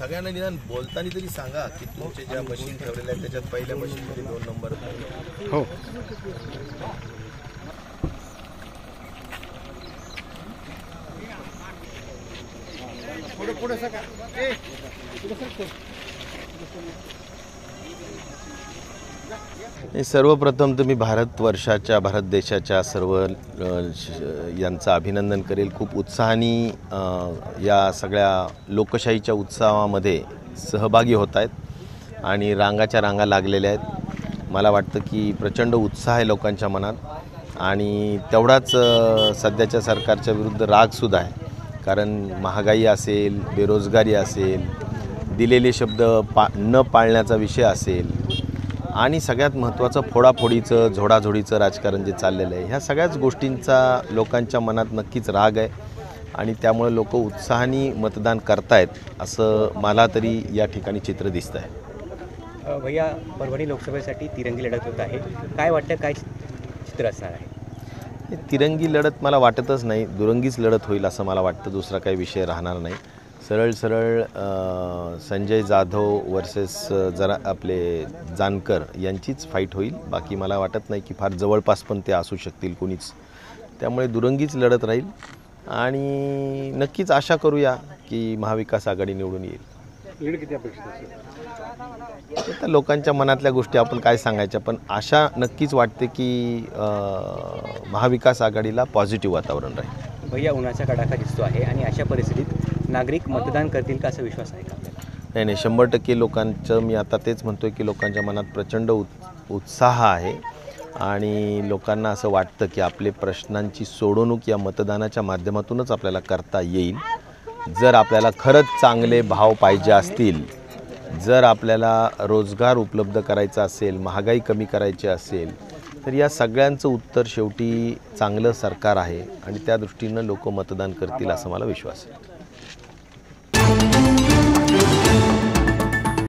सगळ्यांना निदान बोलताना तरी सांगा की तुमचे ज्या मशीन ठेवलेल्या आहेत त्याच्यात पहिल्या मशीनमध्ये 2 नंबर हो. सर्वप्रथम तर मी भारतवर्षाच्या भारत देशाच्या सर्व यांचं अभिनंदन करेल. खूप उत्साहाने या सगळ्या लोकशाहीच्या उत्सवामध्ये सहभागी होत आहेत आणि रांगाच्या रांगा लागलेल्या आहेत. मला वाटतं की प्रचंड उत्साह आहे लोकांच्या मनात आणि तेवढाच सध्याच्या सरकारच्या विरुद्ध रागसुद्धा आहे. कारण महागाई असेल, बेरोजगारी असेल, दिलेले शब्द न पाळण्याचा विषय असेल आणि सगळ्यात महत्त्वाचं फोडाफोडीचं झोडाझोडीचं राजकारण जे चाललेलं आहे, ह्या सगळ्याच गोष्टींचा लोकांच्या मनात नक्कीच राग आहे आणि त्यामुळे लोक उत्साहाने मतदान करतायत असं मला तरी या ठिकाणी चित्र दिसतं आहे. भैया, परभणी लोकसभेसाठी तिरंगी लढत होत आहे. काय वाटतं, काय चित्र असणार आहे? तिरंगी लढत मला वाटतच नाही, दुरंगीच लढत होईल असं मला वाटतं. दुसरा काही विषय राहणार नाही. सरळ संजय जाधव वर्सेस जरा आपले जानकर यांचीच फाईट होईल. बाकी मला वाटत नाही की फार जवळपास पण ते असू शकतील कोणीच. त्यामुळे दुरंगीच लढत राहील आणि नक्कीच आशा करूया की महाविकास आघाडी निवडून येईल. लीड किती अपेक्षित असेल? आता लोकांच्या मनातल्या गोष्टी आपण काय सांगायच्या, पण आशा नक्कीच वाटते की महाविकास आघाडीला पॉझिटिव्ह वातावरण राहील. भैया, उन्हाचा कडाका दिसतो आहे आणि अशा परिस्थितीत नागरिक मतदान करतील का असा विश्वास आहे का आपल्याला? नाही, 100% लोकांचं मी आता तेच म्हणतोय की लोकांच्या मनात प्रचंड उत्साह आहे आणि लोकांना असं वाटतं की आपले प्रश्नांची सोडवणूक या मतदानाच्या माध्यमातूनच आपल्याला करता येईल. जर आपल्याला खरंच चांगले भाव पाहिजे असतील, जर आपल्याला रोजगार उपलब्ध करायचा असेल, महागाई कमी करायची असेल, तर या सगळ्यांचं उत्तर शेवटी चांगलं सरकार आहे आणि त्या दृष्टीनं लोक मतदान करतील असा मला विश्वास आहे.